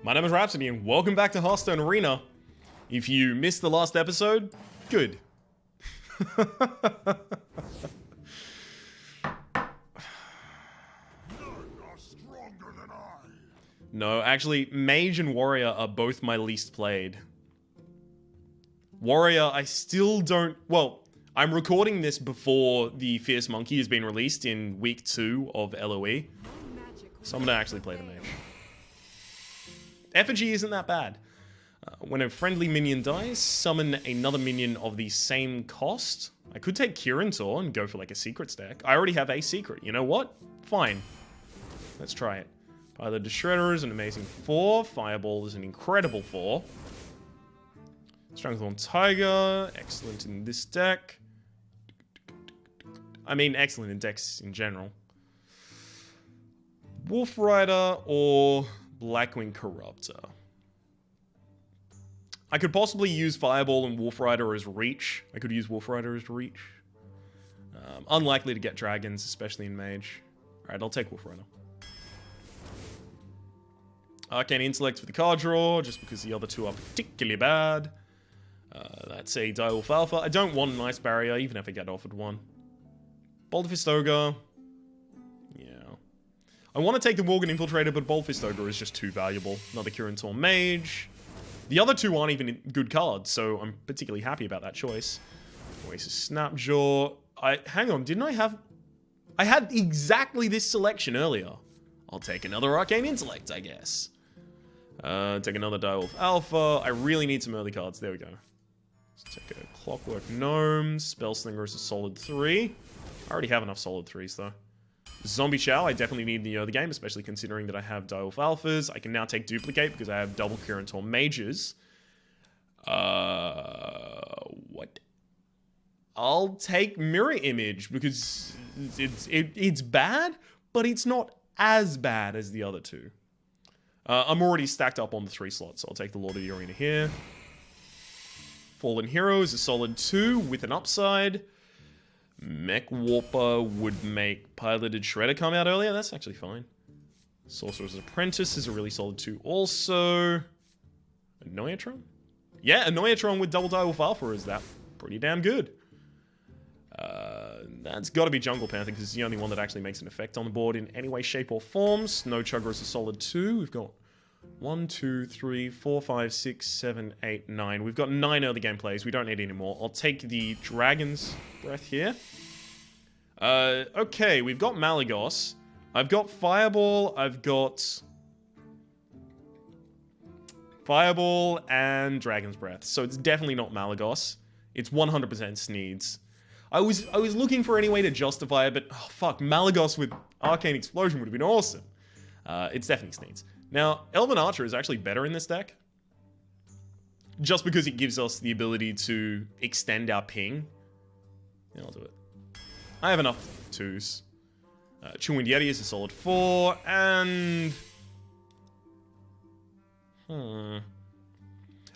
My name is Rhapsody and welcome back to Hearthstone Arena. If you missed the last episode, good. No, actually, Mage and Warrior are both my least played. Warrior, I still don't... Well, I'm recording this before the Fierce Monkey has been released in week 2 of LOE. So I'm gonna actually play the Mage. Effigy isn't that bad. When a friendly minion dies, summon another minion of the same cost. I could take Kirintor and go for like a secret stack. I already have a secret. You know what? Fine. Let's try it. Pilot the Shredder is an amazing 4. Fireball is an incredible 4. Stranglethorn Tiger, excellent in this deck. I mean, excellent in decks in general. Wolf Rider or Blackwing Corruptor. I could possibly use Fireball and Wolf Rider as reach. I could use Wolf Rider as reach. Unlikely to get dragons, especially in Mage. Alright, I'll take Wolf Rider. Arcane Intellect for the card draw, just because the other two are particularly bad. That's a Direwolf Alpha. I don't want an Ice Barrier, even if I get offered one. Bold Fist Ogre. Yeah. I want to take the Worgen Infiltrator, but Bold Fist Ogre is just too valuable. Another Kirintor Mage. The other two aren't even good cards, so I'm particularly happy about that choice. Oasis Snapjaw. Hang on, didn't I have... I had exactly this selection earlier. I'll take another Arcane Intellect, I guess. Take another Direwolf Alpha. I really need some early cards. There we go. Let's take a Clockwork Gnome. Spellslinger is a solid 3. I already have enough solid 3s, though. Zombie Chow, I definitely need in the early game, especially considering that I have Direwolf Alphas. I can now take Duplicate because I have double Kirintor Mages. What? I'll take Mirror Image because it's bad, but it's not as bad as the other two. I'm already stacked up on the 3 slots, so I'll take the Lord of the Arena here. Fallen Hero is a solid 2 with an upside. Mech Warper would make Piloted Shredder come out earlier. That's actually fine. Sorcerer's Apprentice is a really solid 2 also. Annoyatron? Yeah, Annoyatron with double Direwolf Alpha is that pretty damn good. That's got to be Jungle Panther because it's the only one that actually makes an effect on the board in any way, shape, or form. Snow Chugger is a solid 2. We've got 1, 2, 3, 4, 5, 6, 7, 8, 9. We've got 9 early game plays. We don't need any more. I'll take the Dragon's Breath here. Okay, we've got Malygos. I've got Fireball. I've got Fireball and Dragon's Breath. So it's definitely not Malygos. It's 100% Sneeds. I was looking for any way to justify it, but oh, fuck, Malygos with Arcane Explosion would have been awesome. It's definitely Sneeds. Now, Elven Archer is actually better in this deck. Just because it gives us the ability to extend our ping. Yeah, I'll do it. I have enough 2s. Chewwind Yeti is a solid 4, and...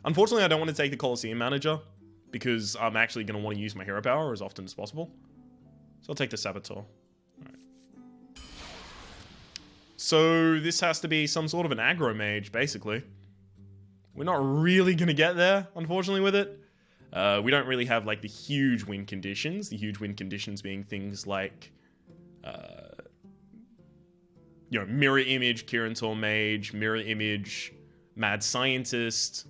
Unfortunately, I don't want to take the Colosseum Manager, because I'm actually going to want to use my hero power as often as possible. So I'll take the Saboteur. Alright. So this has to be some sort of an aggro mage, basically. We're not really going to get there, unfortunately, with it. We don't really have, like, the huge win conditions. The huge win conditions being things like, you know, Mirror Image, Kirintor Mage, Mirror Image, Mad Scientist,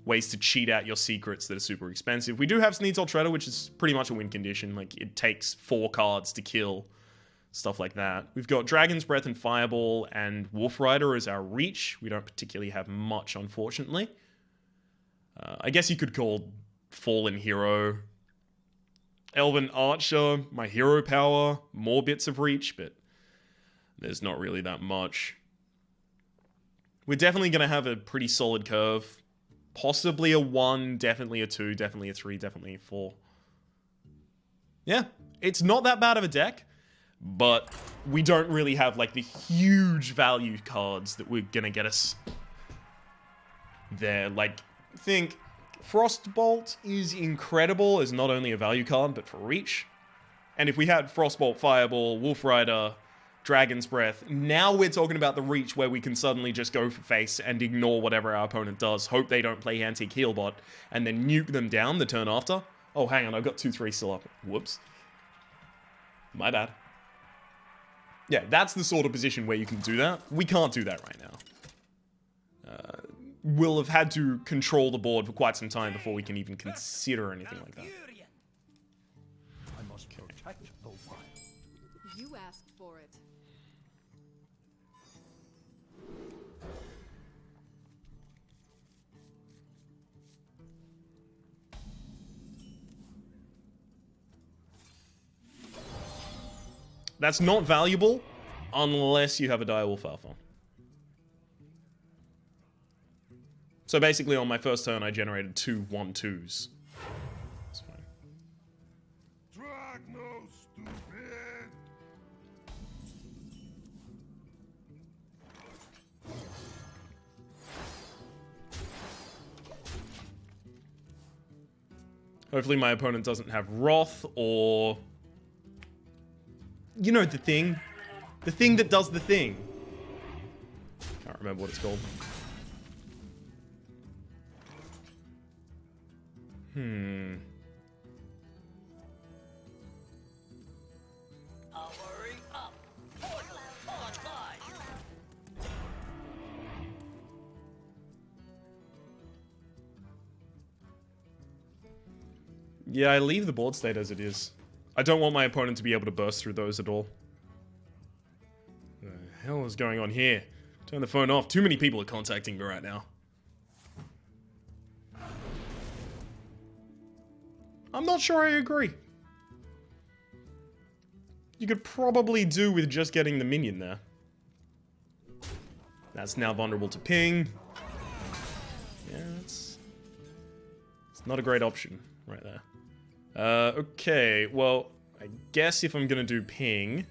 ways to cheat out your secrets that are super expensive. We do have Sneeds Ultretta, which is pretty much a win condition. Like, it takes 4 cards to kill. Stuff like that. We've got Dragon's Breath and Fireball, and Wolf Rider as our reach. We don't particularly have much, unfortunately. I guess you could call Fallen Hero. Elven Archer, my hero power. More bits of reach, but there's not really that much. We're definitely going to have a pretty solid curve. Possibly a 1, definitely a 2, definitely a 3, definitely a 4. Yeah, it's not that bad of a deck, but we don't really have like the huge value cards that we're gonna get us there. Like, think Frostbolt is incredible as not only a value card, but for reach. And if we had Frostbolt, Fireball, Wolf Rider, Dragon's Breath. Now we're talking about the reach where we can suddenly just go for face and ignore whatever our opponent does. Hope they don't play Antique Healbot and then nuke them down the turn after. Oh, hang on, I've got 2-3 still up. Whoops. My bad. Yeah, that's the sort of position where you can do that. We can't do that right now. We'll have had to control the board for quite some time before we can even consider anything like that. I must protect the wild. You asked for it. That's not valuable unless you have a Direwolf Alpha. So basically on my first turn I generated 2 1/2s. That's fine. Drag no stupid. Hopefully my opponent doesn't have Wrath or... You know the thing. The thing that does the thing. Can't remember what it's called. Yeah, I leave the board state as it is. I don't want my opponent to be able to burst through those at all. What the hell is going on here? Turn the phone off. Too many people are contacting me right now. I'm not sure I agree. You could probably do with just getting the minion there. That's now vulnerable to ping. Yeah, it's not a great option right there. Okay, well, I guess if I'm gonna do ping,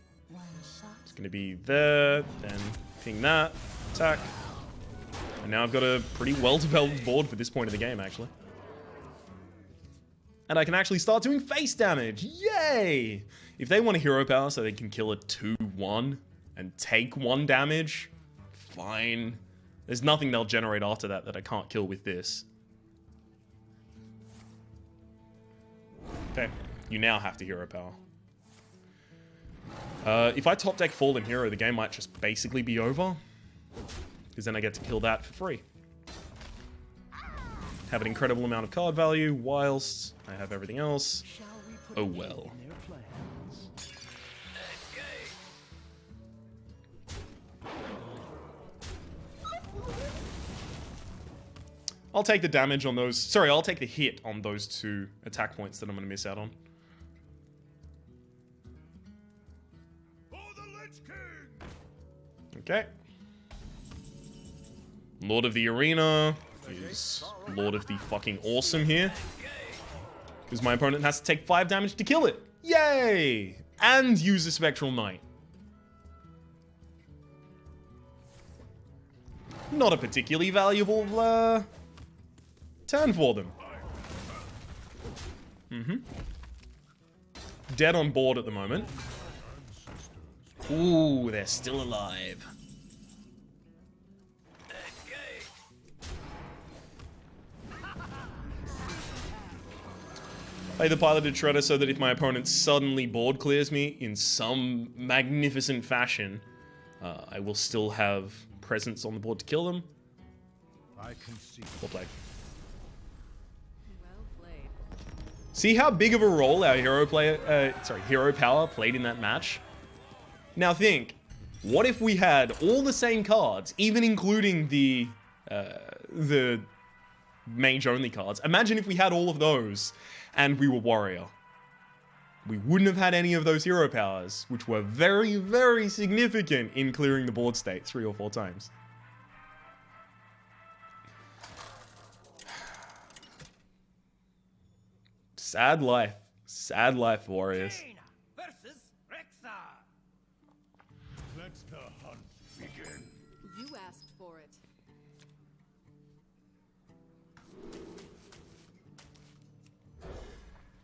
it's gonna be there, then ping that, attack. And now I've got a pretty well-developed board for this point of the game, actually. And I can actually start doing face damage. Yay! If they want a hero power so they can kill a 2-1 and take 1 damage, fine. There's nothing they'll generate after that that I can't kill with this. Okay, you now have to hero power. If I top deck Fallen Hero, the game might just basically be over. Because then I get to kill that for free. Have an incredible amount of card value, whilst I have everything else. Oh well. I'll take the damage on those. Sorry, I'll take the hit on those 2 attack points that I'm going to miss out on. Okay. Lord of the Arena is Lord of the fucking Awesome here. Because my opponent has to take 5 damage to kill it. Yay! And use a Spectral Knight. Not a particularly valuable turn for them. Dead on board at the moment. Ooh, they're still alive. Play the Piloted Shredder so that if my opponent suddenly board clears me in some magnificent fashion, I will still have presence on the board to kill them. I can see. Well played. Well played. See how big of a role our hero power played in that match? Now think, what if we had all the same cards, even including the mage only cards? Imagine if we had all of those and we were warrior. We wouldn't have had any of those hero powers, which were very, very significant in clearing the board state 3 or 4 times. Sad life. Sad life, warriors. Versus Rexa. Let the hunt begin. You asked for it.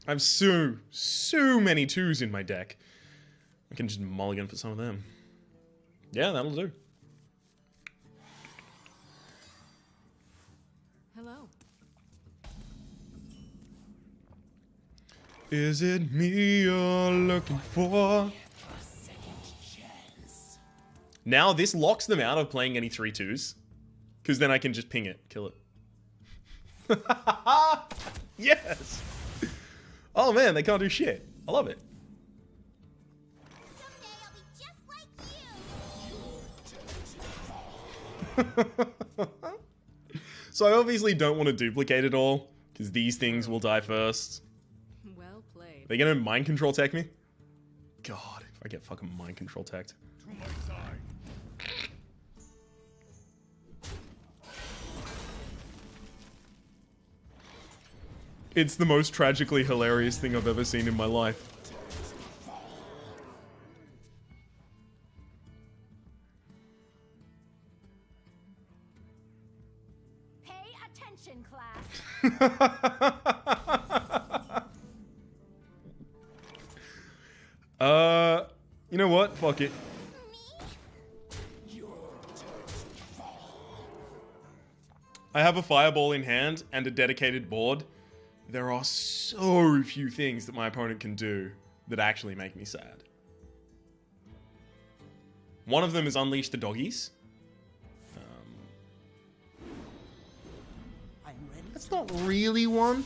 I have so many 2s in my deck. I can just mulligan for some of them. Yeah, that'll do. Hello. Is it me you're looking for? Now this locks them out of playing any 3/2s. Because then I can just ping it, kill it. Yes! Oh man, they can't do shit. I love it. Someday I'll be just like you. So I obviously don't want to duplicate it all. Because these things will die first. Well played. They gonna mind control tech me? God, if I get fucking mind control teched. To my side. It's the most tragically hilarious thing I've ever seen in my life. Pay attention, class. You know what? Fuck it. I have a fireball in hand and a dedicated board. There are so few things that my opponent can do that actually make me sad. One of them is unleash the doggies. I'm ready. That's not really one.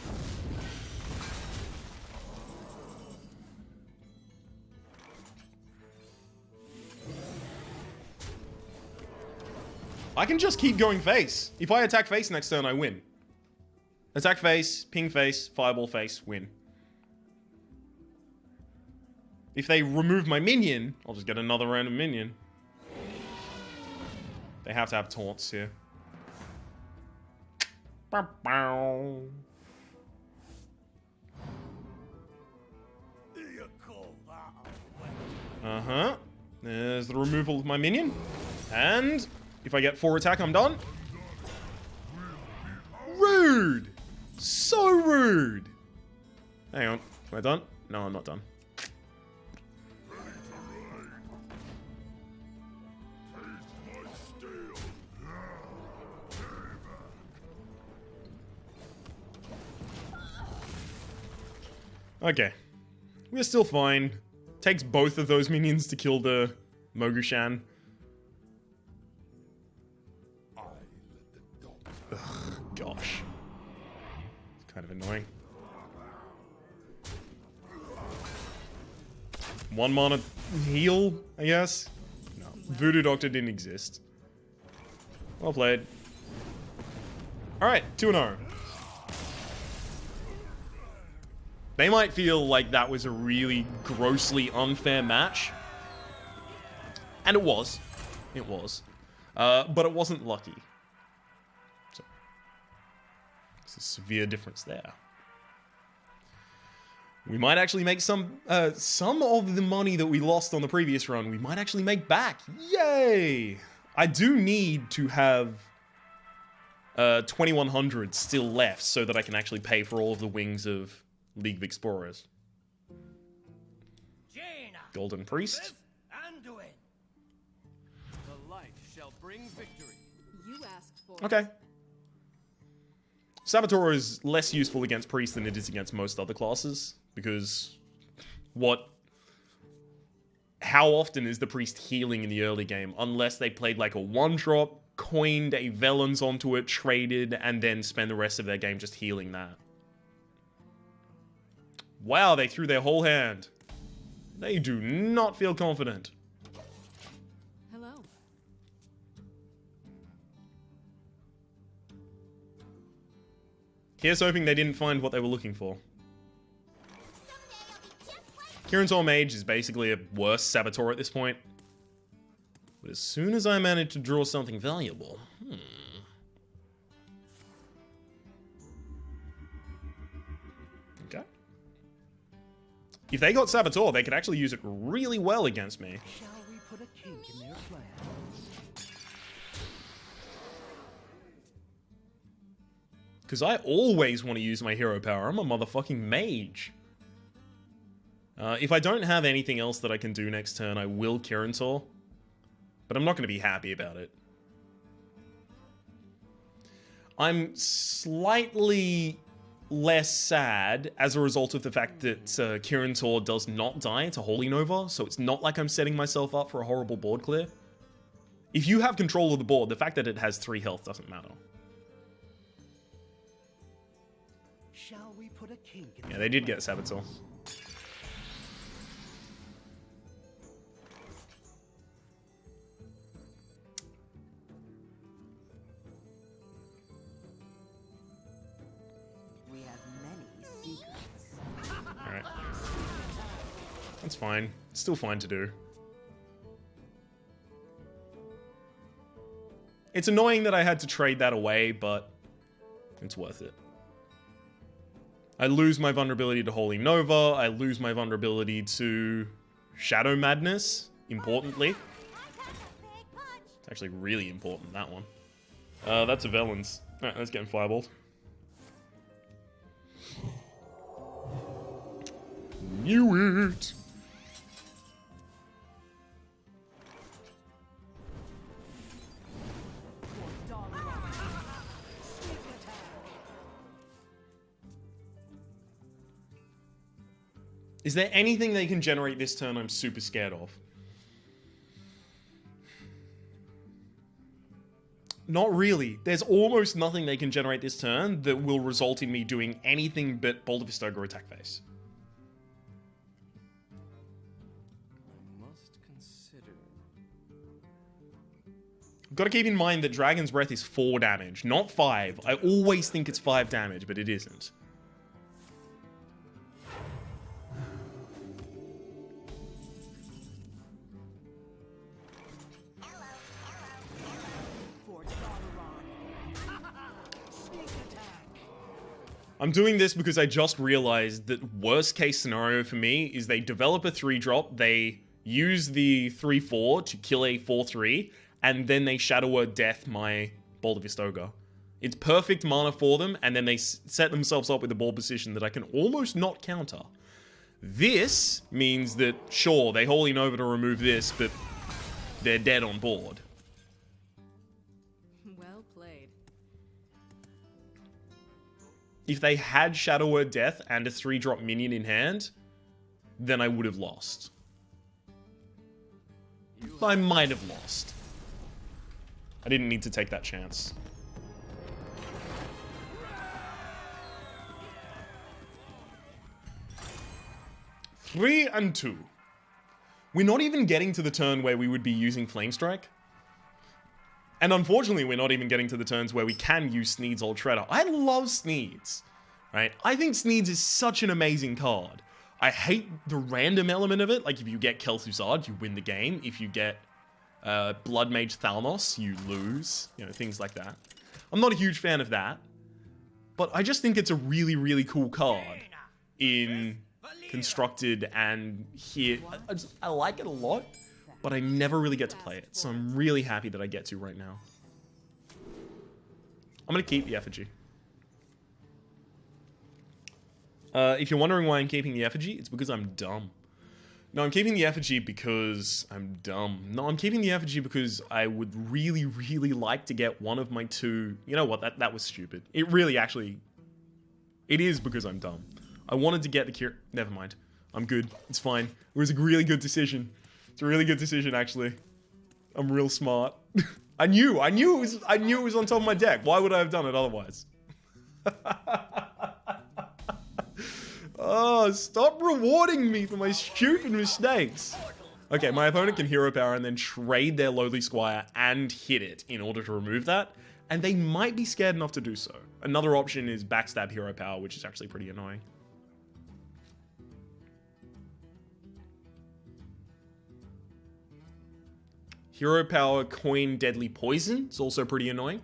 I can just keep going face. If I attack face next turn, I win. Attack face, ping face, fireball face, win. If they remove my minion, I'll just get another random minion. They have to have taunts here. You call that a weapon? Uh-huh. There's the removal of my minion. And if I get 4 attack, I'm done. Rude! So rude! Hang on. Am I done? No, I'm not done. Okay. We're still fine. Takes both of those minions to kill the Mogushan. Ugh, gosh. It's kind of annoying. 1 mana heal, I guess? No. Voodoo Doctor didn't exist. Well played. Alright, 2-0. They might feel like that was a really grossly unfair match. And it was. It was. But it wasn't lucky. So, there's a severe difference there. We might actually make some of the money that we lost on the previous run, we might actually make back. Yay! I do need to have 2100 still left so that I can actually pay for all of the wings of League of Explorers. Jaina, Golden Priest. Anduin. The light shall bring victory. You asked for Okay. it. Saboteur is less useful against Priest than it is against most other classes, because how often is the Priest healing in the early game, unless they played like a 1-drop, coined a Velens onto it, traded, and then spend the rest of their game just healing that. Wow, they threw their whole hand. They do not feel confident. Hello. Here's hoping they didn't find what they were looking for. Someday I'll be just like Kieran's All Mage is basically a worse Saboteur at this point. But as soon as I manage to draw something valuable... Okay. If they got Saboteur, they could actually use it really well against me. Shall we put a kink in their plans? Because I always want to use my hero power. I'm a motherfucking mage. If I don't have anything else that I can do next turn, I will Kirintor. but I'm not going to be happy about it. I'm slightly less sad as a result of the fact that Kirin Tor does not die to Holy Nova, so it's not like I'm setting myself up for a horrible board clear. If you have control of the board, the fact that it has 3 health doesn't matter. Shall we put a kink in Yeah, they did get Saboteur. We have many secrets. Alright. That's fine. It's still fine to do. It's annoying that I had to trade that away, but it's worth it. I lose my vulnerability to Holy Nova. I lose my vulnerability to Shadow Madness, importantly. It's actually really important, that one. That's a Velen's. Alright, let's get him fireballed. Knew it! Is there anything they can generate this turn I'm super scared of? Not really. There's almost nothing they can generate this turn that will result in me doing anything but Bolt of Vistoga attack phase. Must consider. I've got to keep in mind that Dragon's Breath is 4 damage, not 5. I always think it's 5 damage, but it isn't. I'm doing this because I just realized that worst case scenario for me is they develop a 3-drop, they use the 3/4 to kill a 4/3, and then they Shadow Word Death my Bolt of Vistoga. It's perfect mana for them, and then they set themselves up with a ball position that I can almost not counter. This means that, sure, they Holy Nova to remove this, but they're dead on board. Well played. If they had Shadow Word Death and a 3-drop minion in hand, then I would have lost. I might have lost. I didn't need to take that chance. Three and 2. We're not even getting to the turn where we would be using Flame Strike. And unfortunately, we're not even getting to the turns where we can use Sneed's Old Shredder. I love Sneed's, right? I think Sneed's is such an amazing card. I hate the random element of it. Like, if you get Kel'Thuzad, you win the game. If you get Blood Mage Thalmos, you lose. You know, things like that. I'm not a huge fan of that. But I just think it's a really, really cool card in Constructed and here. I like it a lot. But I never really get to play it, so I'm really happy that I get to right now. I'm going to keep the Effigy. If you're wondering why I'm keeping the Effigy, it's because I'm dumb. No, I'm keeping the Effigy because I'm dumb. No, I'm keeping the Effigy because I would really, really like to get one of my 2... You know what? That was stupid. It really actually... It is because I'm dumb. I wanted to get the Cure... Never mind. I'm good. It's fine. It was a really good decision. It's a really good decision, actually. I'm real smart. I knew it was on top of my deck. Why would I have done it otherwise? Oh, stop rewarding me for my stupid mistakes. Okay, my opponent can Hero Power and then trade their Lowly Squire and hit it in order to remove that. And they might be scared enough to do so. Another option is Backstab Hero Power, which is actually pretty annoying. Hero Power, Coin, Deadly Poison. It's also pretty annoying.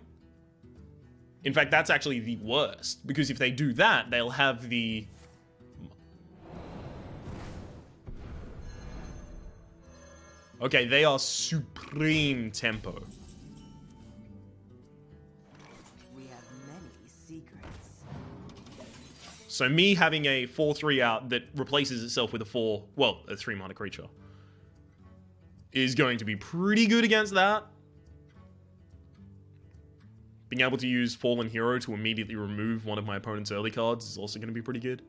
In fact, that's actually the worst. Because if they do that, they'll have the... Okay, they are supreme tempo. We have many secrets. So me having a 4/3 out that replaces itself with a 3 mana creature. is going to be pretty good against that. Being able to use Fallen Hero to immediately remove one of my opponent's early cards is also going to be pretty good.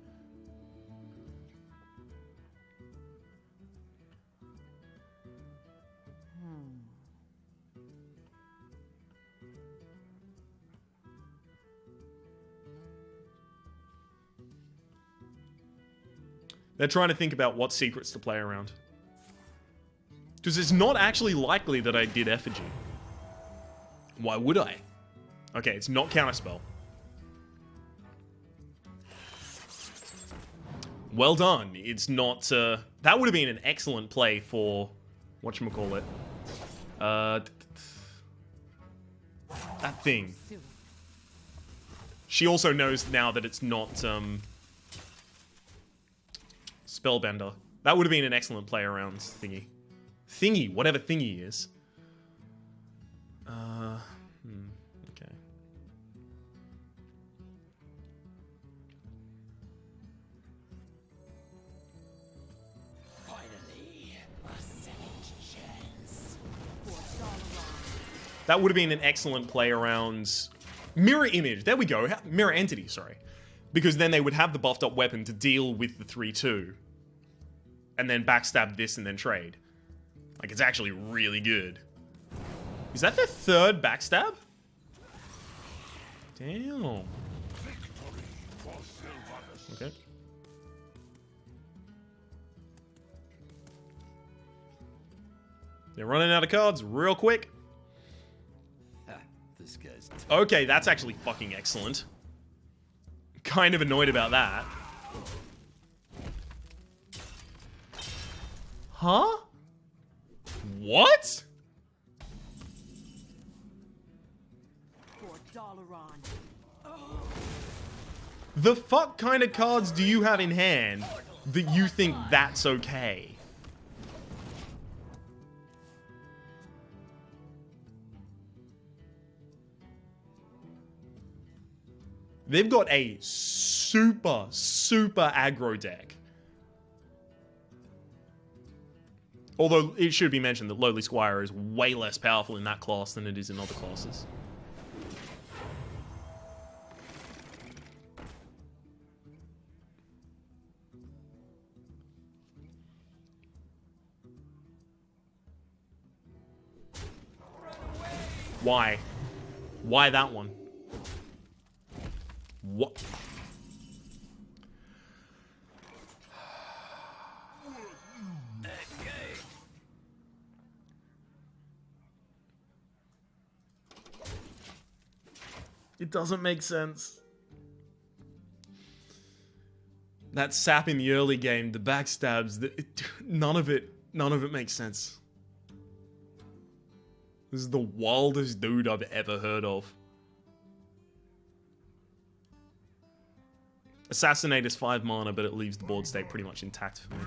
They're trying to think about what secrets to play around. Because it's not actually likely that I did Effigy. Why would I? Okay, it's not Counterspell. Well done. It's not... that would have been an excellent play for... whatchamacallit? That thing. She also knows now that it's not... Spellbender. That would have been an excellent play around thingy. Thingy, whatever thingy is. Okay. Finally, a second chance. That would have been an excellent play around Mirror Image. There we go. Mirror Entity, sorry. Because then they would have the buffed up weapon to deal with the 3-2. And then backstab this and then trade. Like, it's actually really good. Is that their third backstab? Damn. Okay. They're running out of cards real quick. This guy's Okay, that's actually fucking excellent. Kind of annoyed about that. Huh? What? For Dalaran. The fuck kind of cards do you have in hand that you think that's okay? They've got a super, super aggro deck. Although it should be mentioned that Lowly Squire is way less powerful in that class than it is in other classes. Why? Why that one? What? It doesn't make sense. That sap in the early game, the backstabs, none of it makes sense. This is the wildest dude I've ever heard of. Assassinate is 5 mana, but it leaves the board state pretty much intact for me.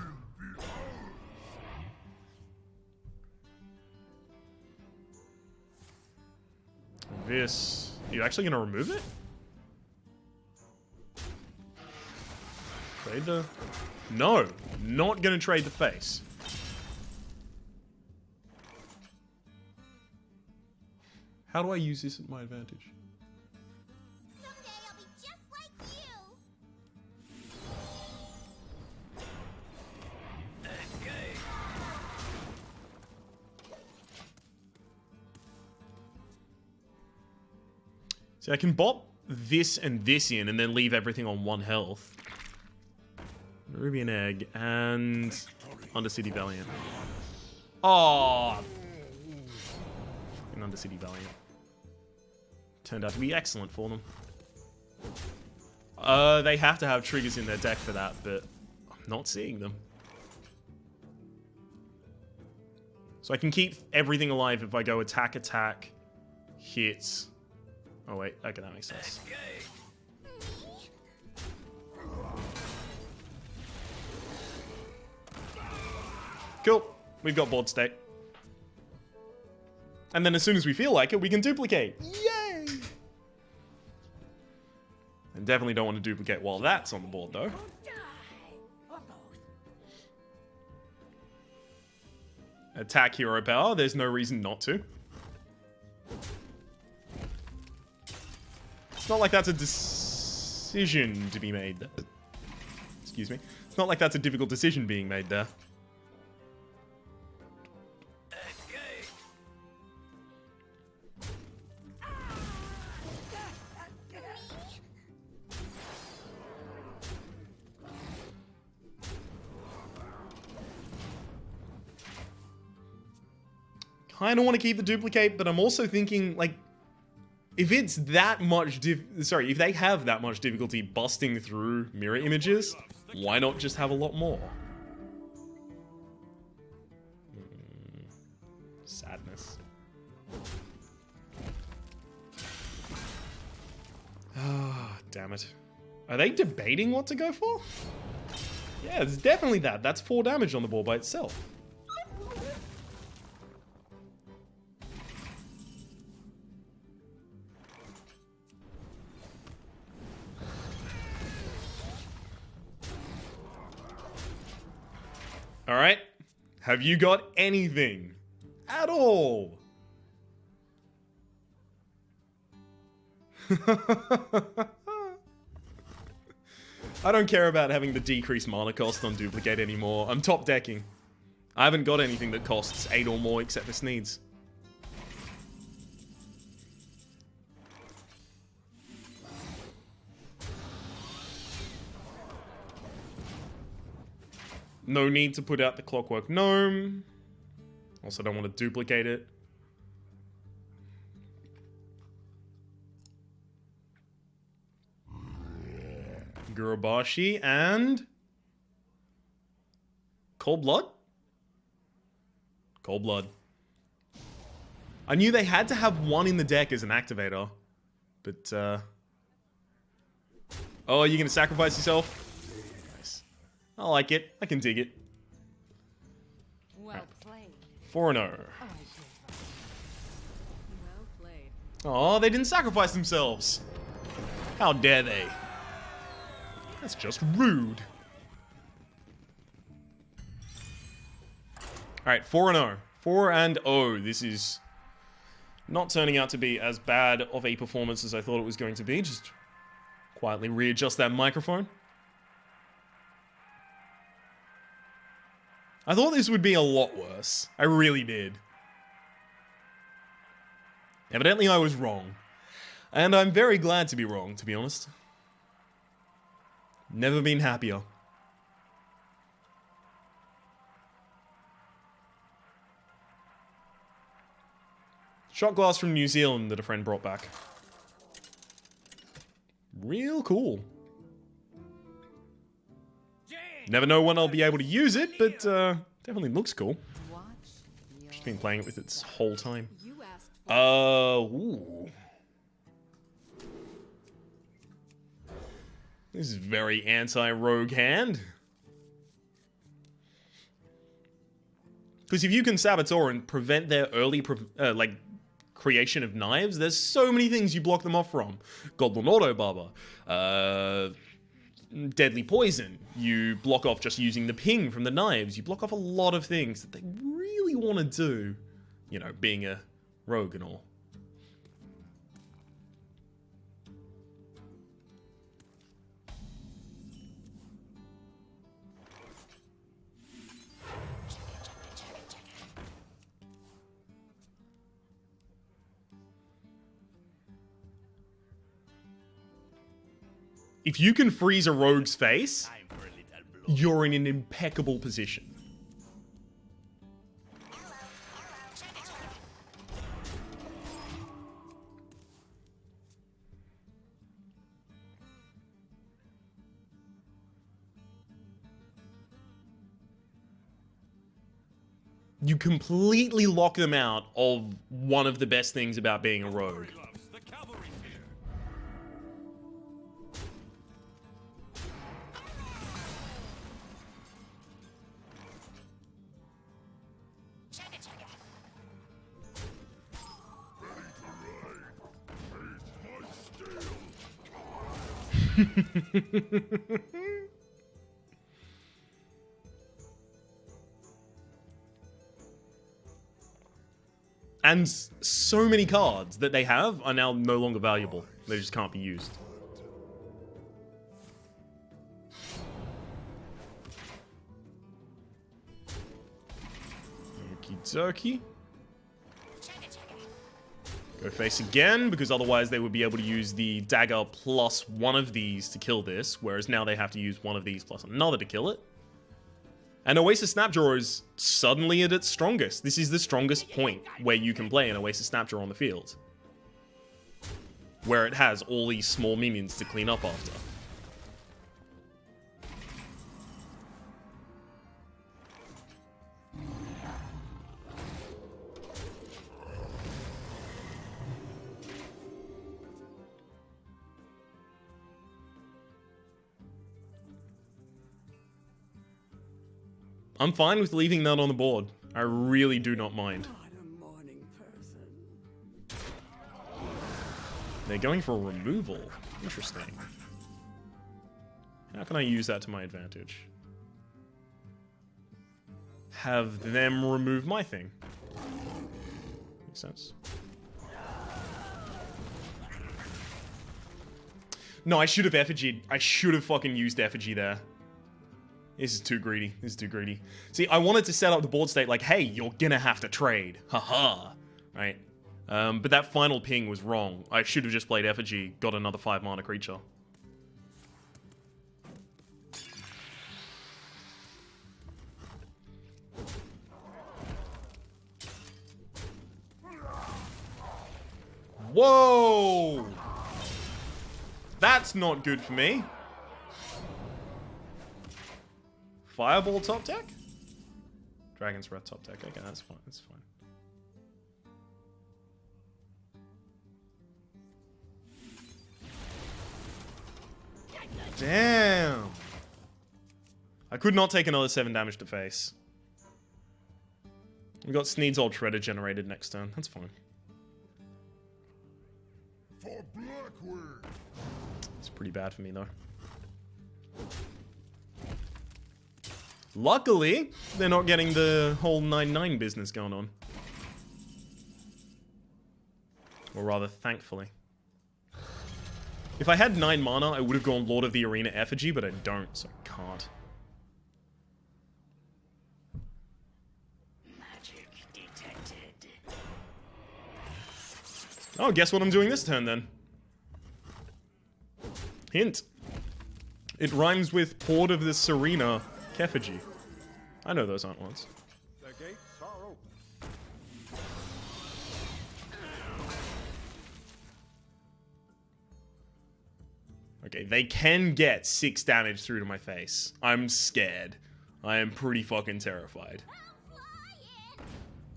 This... Are you actually going to remove it? Trade the... No! Not going to trade the face. How do I use this at my advantage? Someday I'll be just like you. So I can bop this and this in and then leave everything on 1 health. Ruby and Egg and Undercity Valiant. Oh, fucking Undercity Valiant. Turned out to be excellent for them. They have to have triggers in their deck for that, but I'm not seeing them. So I can keep everything alive if I go attack, attack, hits. Oh wait, okay, that makes sense. Cool, we've got board state. And then as soon as we feel like it, we can duplicate. Yay! And definitely don't want to duplicate while that's on the board though. attack hero power. There's no reason not to. It's not like that's a decision to be made there. Excuse me. It's not like that's a difficult decision being made there. Kind of want to keep the duplicate, but I'm also thinking, like, if it's that much if they have that much difficulty busting through mirror images, why not just have a lot more? Sadness. Ah, damn it. Are they debating what to go for? Yeah, it's definitely that. That's 4 damage on the board by itself. Alright, have you got anything at all? I don't care about having the decreased mana cost on duplicate anymore. I'm top decking. I haven't got anything that costs 8 or more except for Sneeds. No need to put out the Clockwork Gnome. Also don't want to duplicate it. Gurubashi and... Cold Blood? Cold Blood. I knew they had to have one in the deck as an activator. But, oh, you're gonna sacrifice yourself? I like it. I can dig it. Well played. 4-0. Well played. Oh, they didn't sacrifice themselves. How dare they? That's just rude. Alright, 4-0. 4-0. This is not turning out to be as bad of a performance as I thought it was going to be. Just quietly readjust that microphone. I thought this would be a lot worse. I really did. Evidently I was wrong. And I'm very glad to be wrong, to be honest. Never been happier. Shot glass from New Zealand that a friend brought back. Real cool. Never know when I'll be able to use it, but definitely looks cool. Just been playing it with it this whole time. You asked for Ooh. This is very anti-rogue hand. Because if you can Saboteur and prevent their early, creation of knives, there's so many things you block them off from. Goblin Auto Barber. Deadly Poison. You block off just using the ping from the knives. You block off a lot of things that they really want to do. You know, being a rogue and all. If you can freeze a rogue's face, you're in an impeccable position. You completely lock them out of one of the best things about being a rogue. And so many cards that they have are now no longer valuable. They just can't be used. Okie dokie. Go face again, because otherwise they would be able to use the dagger plus one of these to kill this, whereas now they have to use one of these plus another to kill it. And Oasis Snapjaw is suddenly at its strongest. This is the strongest point where you can play an Oasis Snapjaw on the field. Where it has all these small minions to clean up after. I'm fine with leaving that on the board. I really do not mind. Not a morning person. They're going for removal. Interesting. How can I use that to my advantage? Have them remove my thing. Makes sense. No, I should have effigied. I should have fucking used effigy there. This is too greedy. This is too greedy. See, I wanted to set up the board state like, hey, you're gonna have to trade. Haha. Right? But that final ping was wrong. I should have just played effigy, got another 5 mana creature. Whoa! That's not good for me. Fireball top deck? Dragon's Breath top deck. Okay, that's fine. That's fine. Damn. I could not take another 7 damage to face. We got Sneed's Old Shredder generated next turn. That's fine. For Blackwood. It's pretty bad for me, though. Luckily, they're not getting the whole 9/9 business going on. Or rather, thankfully. If I had 9 mana, I would have gone Lord of the Arena Effigy, but I don't, so I can't. Magic detected. Oh, guess what I'm doing this turn, then? Hint. It rhymes with Port of the Serena Effigy. I know those aren't ones. The gates are open. Okay, they can get 6 damage through to my face. I'm scared. I am pretty fucking terrified.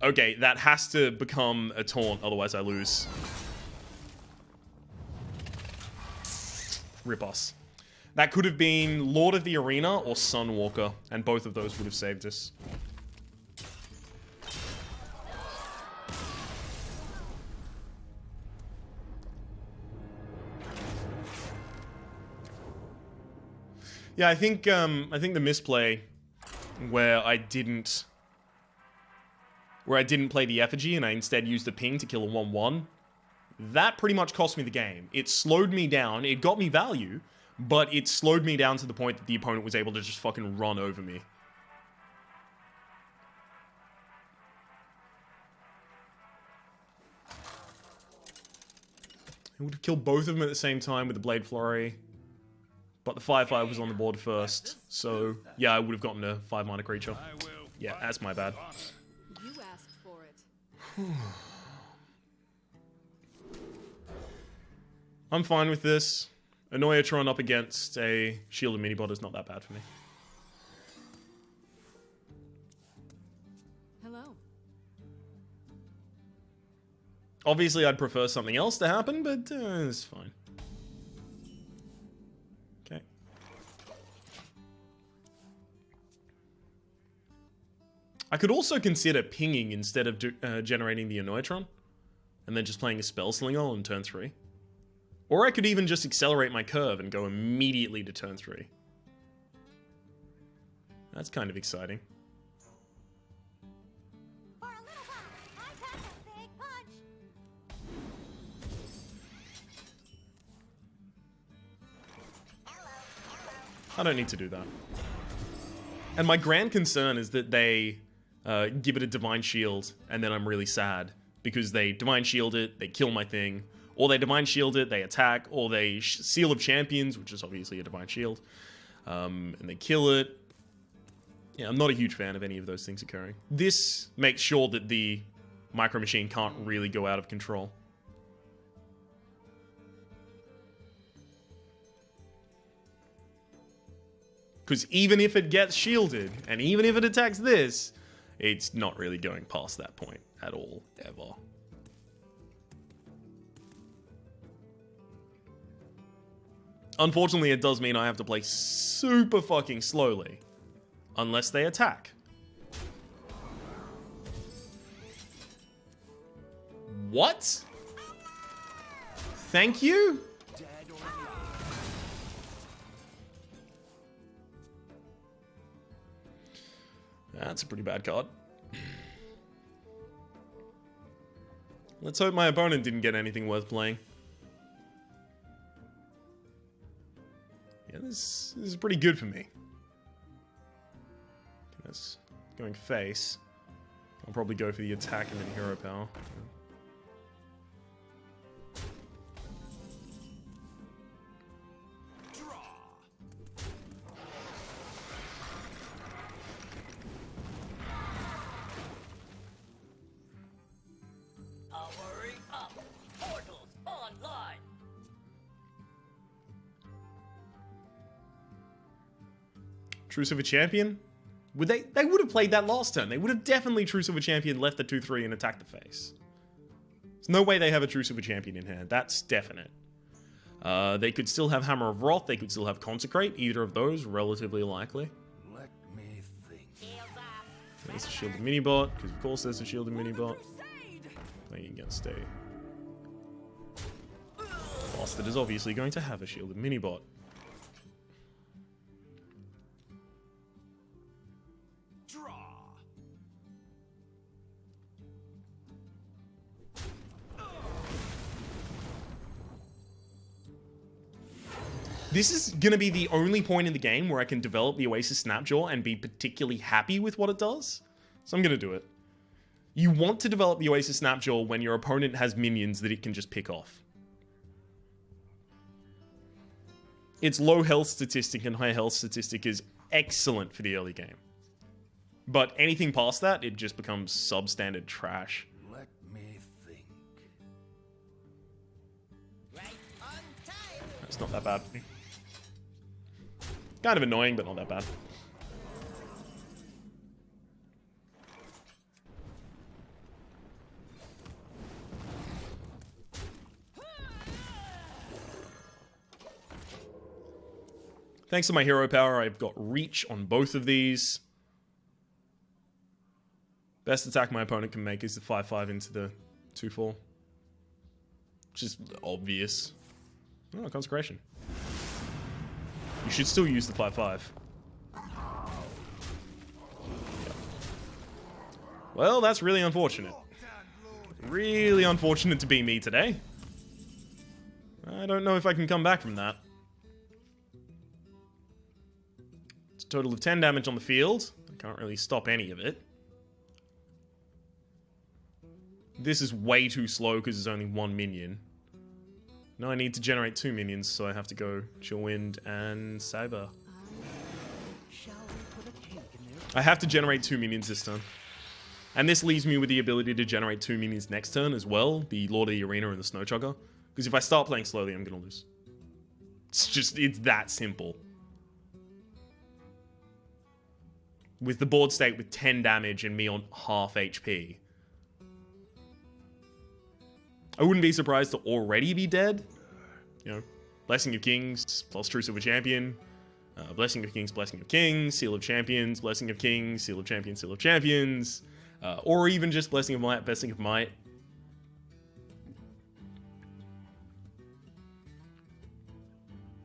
Okay, that has to become a taunt, otherwise I lose. Rip us. That could have been Lord of the Arena or Sunwalker, and both of those would have saved us. Yeah, I think the misplay where I didn't play the effigy and I instead used a ping to kill a 1/1, that pretty much cost me the game. It slowed me down. It got me value, but it slowed me down to the point that the opponent was able to just fucking run over me. I would have killed both of them at the same time with the Blade Flurry. But the 5/5 was on the board first. So, yeah, I would have gotten a 5 mana creature. Yeah, that's my bad. You asked for it. I'm fine with this. Annoyatron up against a shielded minibot is not that bad for me. Hello. Obviously, I'd prefer something else to happen, but it's fine. Okay. I could also consider pinging instead of generating the Annoyatron, and then just playing a Spellslinger on turn 3. Or I could even just accelerate my curve and go immediately to turn 3. That's kind of exciting. For a little while, I got a big I don't need to do that. And my grand concern is that they give it a Divine Shield, and then I'm really sad. Because they Divine Shield it, they kill my thing. Or they Divine Shield it, they attack. Or they Seal of Champions, which is obviously a Divine Shield. And they kill it. Yeah, I'm not a huge fan of any of those things occurring. This makes sure that the Micro Machine can't really go out of control. Because even if it gets shielded, and even if it attacks this, it's not really going past that point at all, ever. Unfortunately, it does mean I have to play super fucking slowly. Unless they attack. What? Thank you? That's a pretty bad card. Let's hope my opponent didn't get anything worth playing. Yeah, this is pretty good for me. That's going face. I'll probably go for the attack and then hero power. Powering up. Portals online. Truce of a Champion? Would they would have played that last turn. They would have definitely Truce of a Champion, left the 2-3 and attacked the face. There's no way they have a Truce of a Champion in hand. That's definite. They could still have Hammer of Wrath. They could still have Consecrate. Either of those, relatively likely. Let me think. There's a Shielded Minibot, because of course there's a Shielded Minibot. Playing against a boss that is obviously going to have a Shielded Minibot. This is going to be the only point in the game where I can develop the Oasis Snapjaw and be particularly happy with what it does. So I'm going to do it. You want to develop the Oasis Snapjaw when your opponent has minions that it can just pick off. Its low health statistic and high health statistic is excellent for the early game. But anything past that, it just becomes substandard trash. Let me think. It's not that bad. Kind of annoying, but not that bad. Thanks to my hero power, I've got reach on both of these. Best attack my opponent can make is the 5-5 into the 2-4. Which is obvious. Oh, Consecration. You should still use the 5-5. Yeah. Well, that's really unfortunate. Really unfortunate to be me today. I don't know if I can come back from that. It's a total of 10 damage on the field. I can't really stop any of it. This is way too slow because there's only one minion. Now I need to generate 2 minions, so I have to go Chill Wind and Saber. I have to generate 2 minions this turn. And this leaves me with the ability to generate 2 minions next turn as well, the Lord of the Arena and the Snow Chugger. Because if I start playing slowly, I'm going to lose. It's that simple. With the board state with 10 damage and me on half HP. I wouldn't be surprised to already be dead. You know, Blessing of Kings plus Truce of a Champion. Blessing of Kings, Blessing of Kings, Seal of Champions, Blessing of Kings, Seal of Champions, Seal of Champions. Or even just Blessing of Might, Blessing of Might.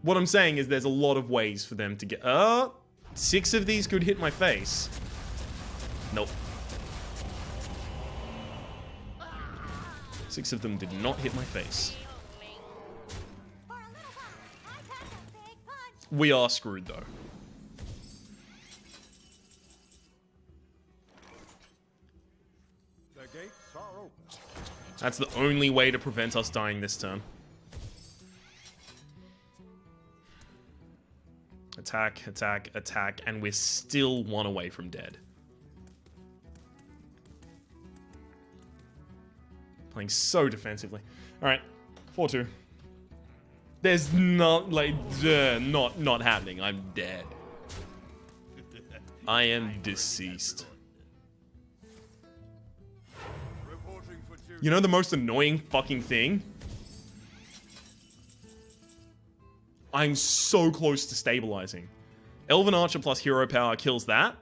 What I'm saying is there's a lot of ways for them to get... 6 of these could hit my face. Nope. 6 of them did not hit my face. We are screwed though. That's the only way to prevent us dying this turn. Attack, attack, attack, and we're still one away from dead. Playing so defensively. Alright, 4-2. There's not, like, not happening. I'm dead. I am deceased. You know the most annoying fucking thing? I'm so close to stabilizing. Elven Archer plus Hero Power kills that.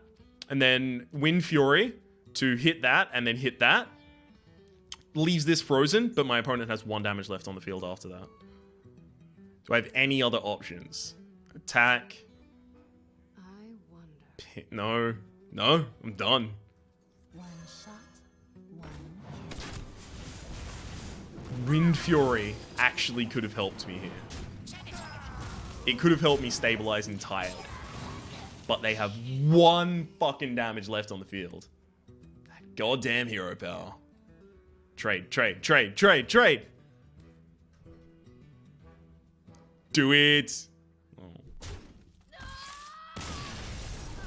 And then Wind Fury to hit that and then hit that. Leaves this frozen, but my opponent has 1 damage left on the field after that. Do I have any other options? Attack. I wonder. No. No, I'm done. One shot, one Wind Fury actually could have helped me here. It could have helped me stabilize entirely. But they have 1 fucking damage left on the field. Goddamn Hero Power. Trade, trade, trade, trade, trade! Do it! Oh.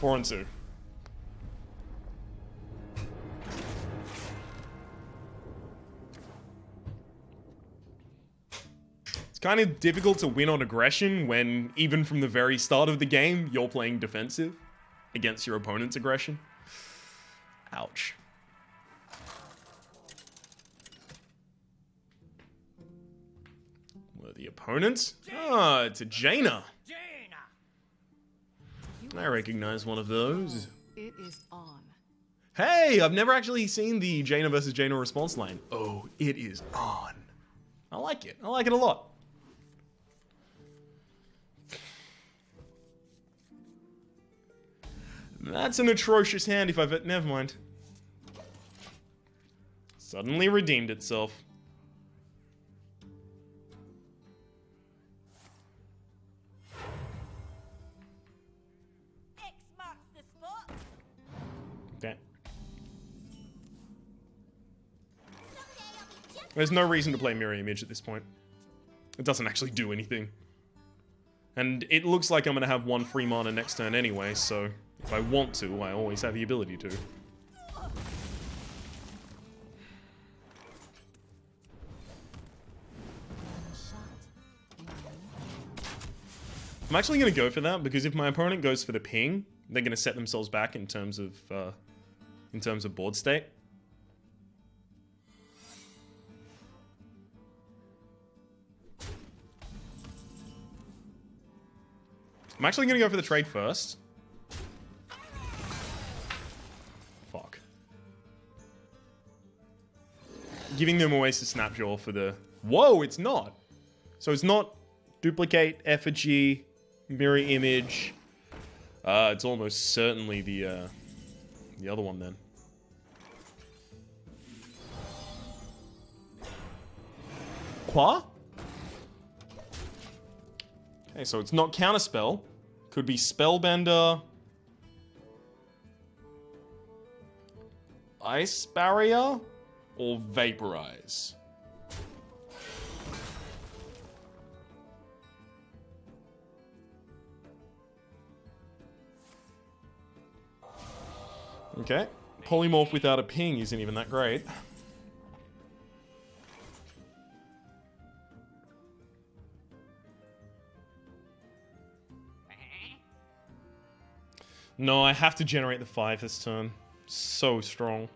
4-2. It's kind of difficult to win on aggression when, even from the very start of the game, you're playing defensive against your opponent's aggression. Ouch. The opponent? Ah, it's a Jaina. I recognize one of those. It is on. Hey, I've never actually seen the Jaina versus Jaina response line. Oh, it is on. I like it. I like it a lot. That's an atrocious hand if I've... Never mind. Suddenly redeemed itself. X marks the spot. Okay. someday I'll be just There's no reason to play Mirror Image at this point. It doesn't actually do anything. And it looks like I'm going to have 1 free mana next turn anyway, so if I want to, I always have the ability to. I'm actually going to go for that, because if my opponent goes for the ping, they're going to set themselves back in terms of board state. I'm actually going to go for the trade first. Fuck. Giving them Oasis Snapjaw for the... Whoa, it's not! So it's not duplicate, effigy, mirror image. It's almost certainly the other one then. Qua? Okay, so it's not counterspell. Could be spellbender. Ice barrier or vaporize. Okay. Polymorph without a ping isn't even that great. No, I have to generate the 5 this turn. So strong.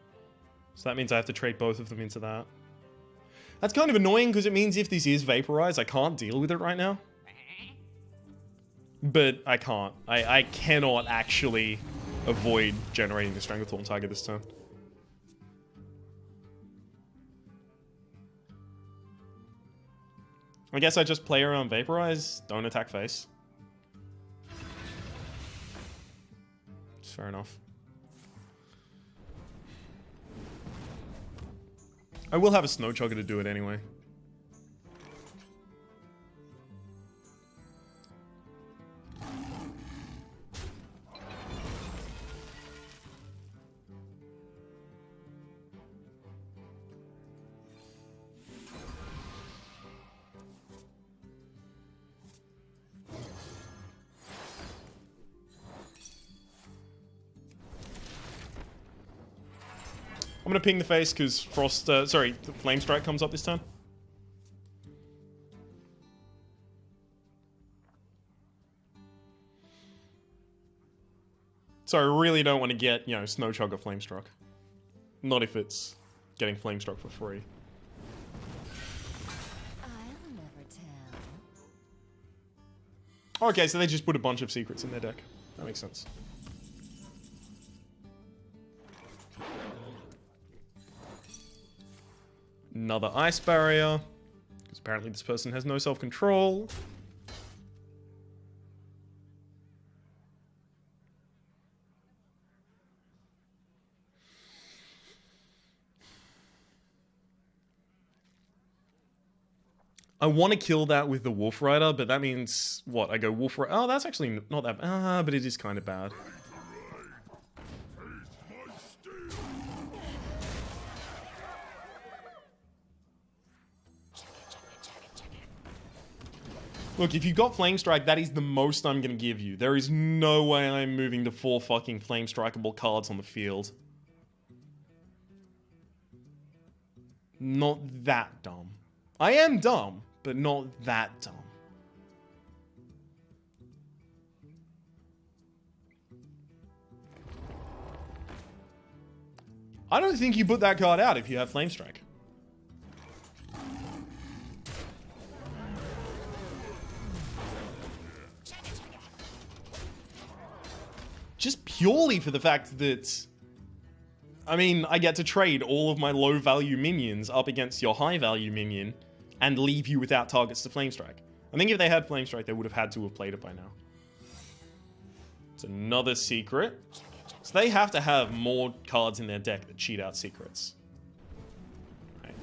So that means I have to trade both of them into that. That's kind of annoying because it means if this is Vaporize, I can't deal with it right now. But I can't. I cannot actually avoid generating the Stranglethorn Tiger this turn. I guess I just play around Vaporize, don't attack face. Fair enough. I will have a Snow Chugger to do it anyway. I'm gonna ping the face because Frost, sorry, Flame Strike comes up this turn. So I really don't want to get, you know, Snow Chugger Flame Struck. Not if it's getting Flame Struck for free. I'll never tell. Okay, so they just put a bunch of secrets in their deck. That makes sense. Another Ice Barrier. Because apparently this person has no self-control. I want to kill that with the Wolf Rider, but that means, what, I go Wolf Rider? Oh, that's actually not that bad, but it is kind of bad. Look, if you've got Flame Strike, that is the most I'm going to give you. There is no way I'm moving to 4 fucking Flame Strikeable cards on the field. Not that dumb. I am dumb, but not that dumb. I don't think you put that card out if you have Flame Strike. Just purely for the fact that, I mean, I get to trade all of my low value minions up against your high value minion and leave you without targets to Flame Strike. I think if they had Flame Strike, they would have had to have played it by now. It's another secret. So they have to have more cards in their deck that cheat out secrets. Right.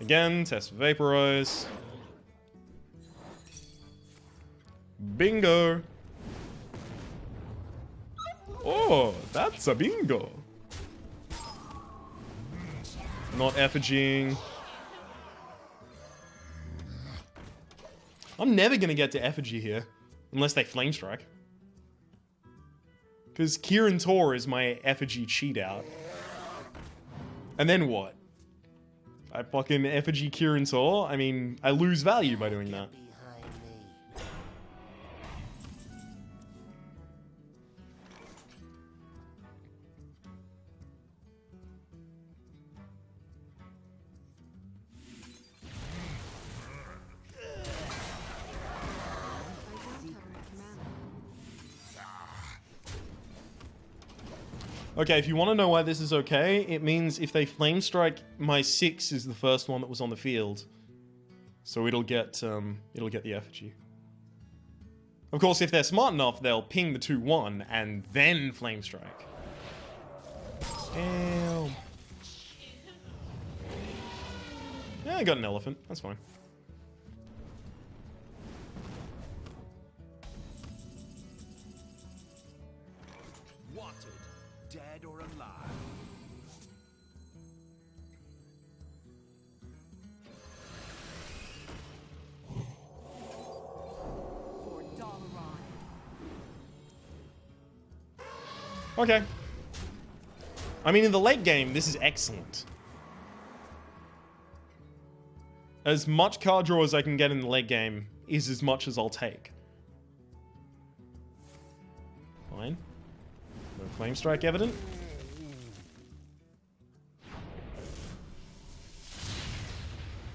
Again, test for Vaporize. Bingo! Oh, that's a bingo! Not effigying. I'm never gonna get to effigy here. Unless they Flame Strike. Because Kirin Tor is my effigy cheat out. And then what? I fucking effigy Kirin Tor? I mean, I lose value by doing that. Okay, if you want to know why this is okay, it means if they Flame Strike, my 6 is the first one that was on the field. So it'll get the effigy. Of course, if they're smart enough, they'll ping the 2-1 and then Flame Strike. Damn. Yeah, I got an elephant. That's fine. Dead or alive. For Dalaran. Okay. I mean, in the late game, this is excellent. As much card draw as I can get in the late game is as much as I'll take. Fine. No Flame Strike evident.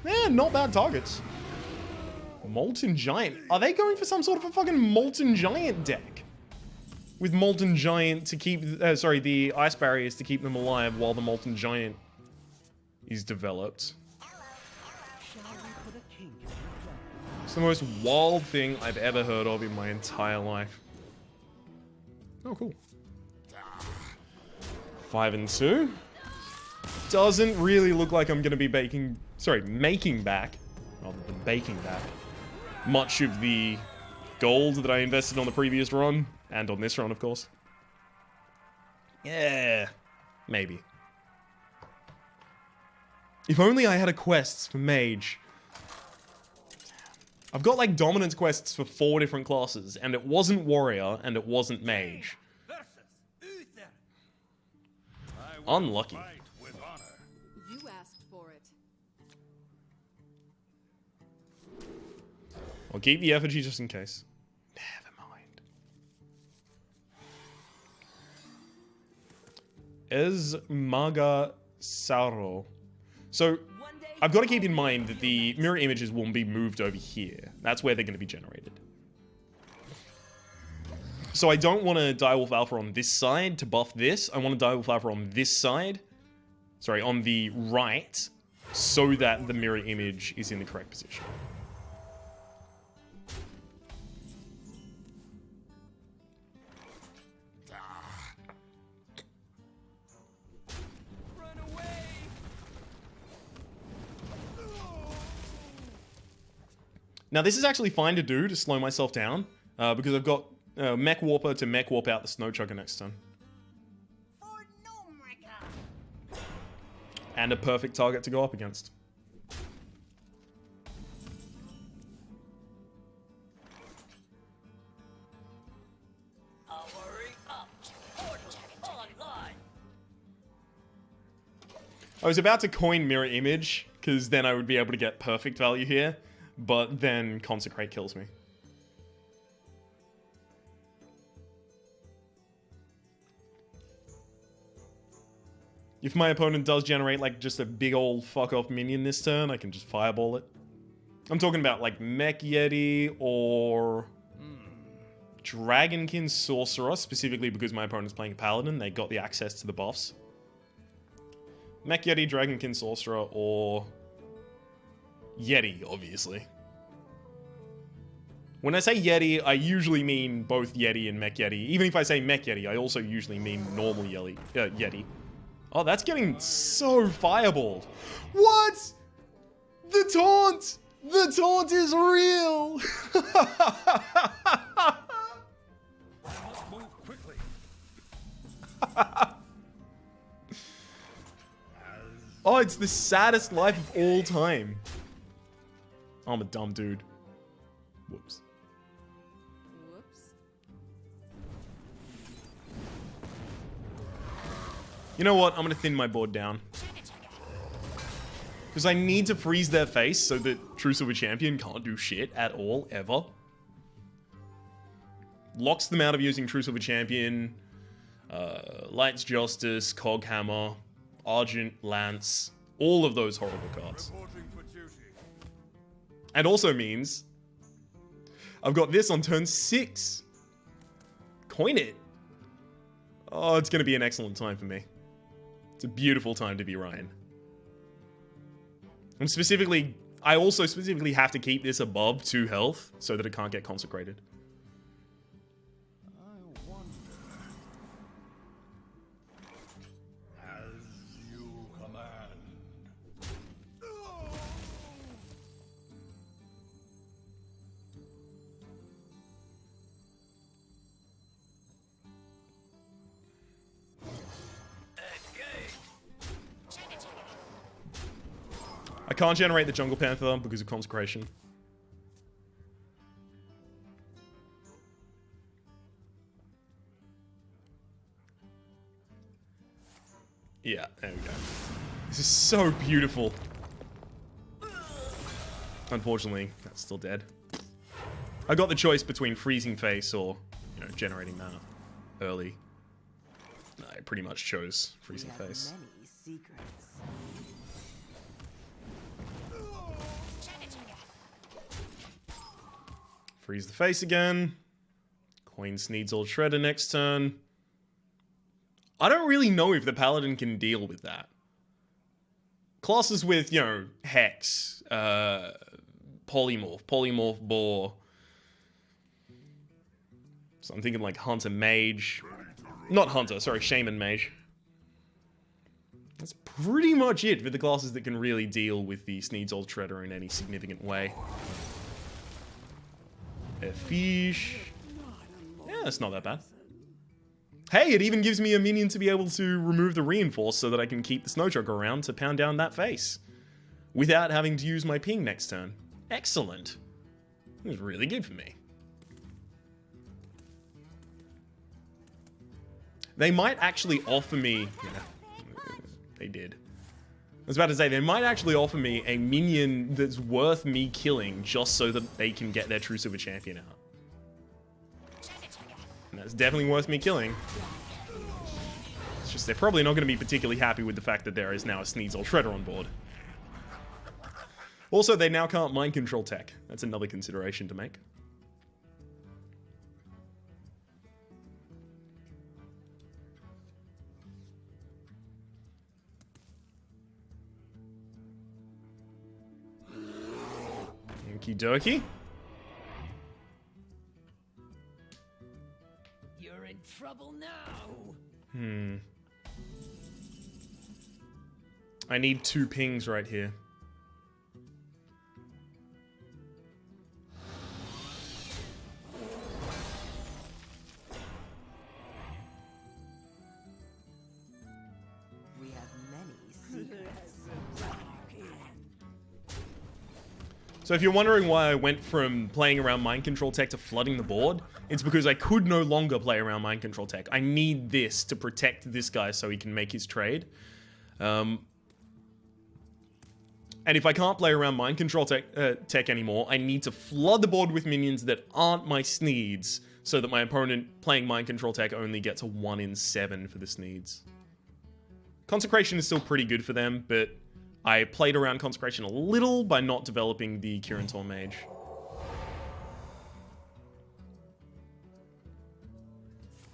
Yeah, not bad targets. Molten Giant. Are they going for some sort of a fucking Molten Giant deck? With Molten Giant to keep... sorry, the Ice Barriers to keep them alive while the Molten Giant is developed. It's the most wild thing I've ever heard of in my entire life. Oh, cool. 5 and 2. Doesn't really look like I'm going to be making back, rather than baking back, much of the gold that I invested on the previous run, and on this run, of course. Yeah, maybe. If only I had a quest for Mage. I've got, like, Dominance quests for 4 different classes, and it wasn't Warrior, and it wasn't Mage. Unlucky. Fight with honor. You asked for it. I'll keep the effigy just in case. Never mind. Esmaga Sauro. So, I've got to keep in mind that the mirror images will be moved over here. That's where they're going to be generated. So I don't want to Direwolf Alpha on this side to buff this. I want to Direwolf Alpha on this side. Sorry, on the right. So that the mirror image is in the correct position. Run away! Now this is actually fine to do to slow myself down. Because I've got Mech Warper to Mech Warp out the Snow Chugger next turn. For Nomrica. And a perfect target to go up against. Hurry up. Portals online. I was about to coin Mirror Image, because then I would be able to get perfect value here. But then Consecrate kills me. If my opponent does generate like just a big old fuck off minion this turn, I can just fireball it. I'm talking about like Mech Yeti or Dragonkin Sorcerer, specifically because my opponent's playing a Paladin. They got the access to the buffs. Mech Yeti, Dragonkin Sorcerer, or Yeti, obviously. When I say Yeti, I usually mean both Yeti and Mech Yeti. Even if I say Mech Yeti, I also usually mean normal Yeti. Oh, that's getting so fireballed. What? The taunt! The taunt is real! I must move quickly. Oh, it's the saddest life of all time. I'm a dumb dude. Whoops. Whoops. You know what? I'm gonna thin my board down. Because I need to freeze their face so that Truce of a Champion can't do shit at all, ever. Locks them out of using Truce of a Champion. Light's Justice, Coghammer, Argent Lance. All of those horrible cards. Reporting for duty. And also means I've got this on turn 6. Coin it. Oh, it's going to be an excellent time for me. It's a beautiful time to be Ryan. I also specifically have to keep this above 2 health so that it can't get consecrated. I wonder. As you command. I can't generate the Jungle Panther because of consecration. Yeah, there we go. This is so beautiful. Unfortunately, that's still dead. I got the choice between freezing face or, generating mana early. I pretty much chose freezing face. Many secrets. Freeze the face again. Coin Sneed's-Old Shredder next turn. I don't really know if the Paladin can deal with that. Classes with, Hex, Polymorph, Boar. So I'm thinking like Hunter Mage. Not Hunter, sorry, Shaman Mage. That's pretty much it for the classes that can really deal with the Sneed's-Old Shredder in any significant way. A fish. Yeah, that's not that bad. Hey, it even gives me a minion to be able to remove the reinforce so that I can keep the Snow Chugger around to pound down that face. Without having to use my ping next turn. Excellent. It was really good for me. They might actually offer me... They did. I was about to say, they might actually offer me a minion that's worth me killing just so that they can get their True Silver Champion out. And that's definitely worth me killing. It's just they're probably not going to be particularly happy with the fact that there is now a Sneasel Shredder on board. Also, they now can't mind control tech. That's another consideration to make. Okie dokie. You're in trouble now. I need 2 pings right here. We have many secrets. So if you're wondering why I went from playing around mind control tech to flooding the board, it's because I could no longer play around mind control tech. I need this to protect this guy so he can make his trade. And if I can't play around mind control tech anymore, I need to flood the board with minions that aren't my Sneeds, so that my opponent playing mind control tech only gets a 1 in 7 for the Sneeds. Consecration is still pretty good for them, but I played around Consecration a little by not developing the Kirin Mage.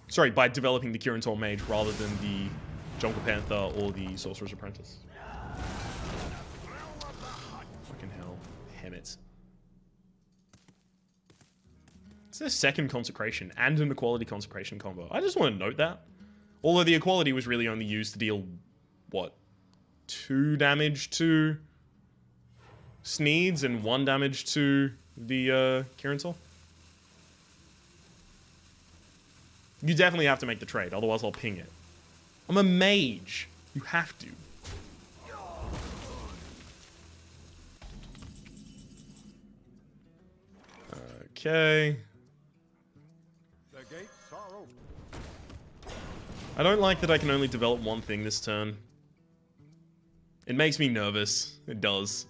Sorry, by developing the Kirin Mage rather than the Jonker Panther or the Sorcerer's Apprentice. Fucking hell. Hemmet. It's their second Consecration and an Equality Consecration combo. I just want to note that. Although the Equality was really only used to deal, what, 2 damage to Sneeds and 1 damage to the Kirin. You definitely have to make the trade, otherwise I'll ping it. I'm a mage. You have to. Okay. The gates are open. I don't like that I can only develop 1 thing this turn. It makes me nervous. It does.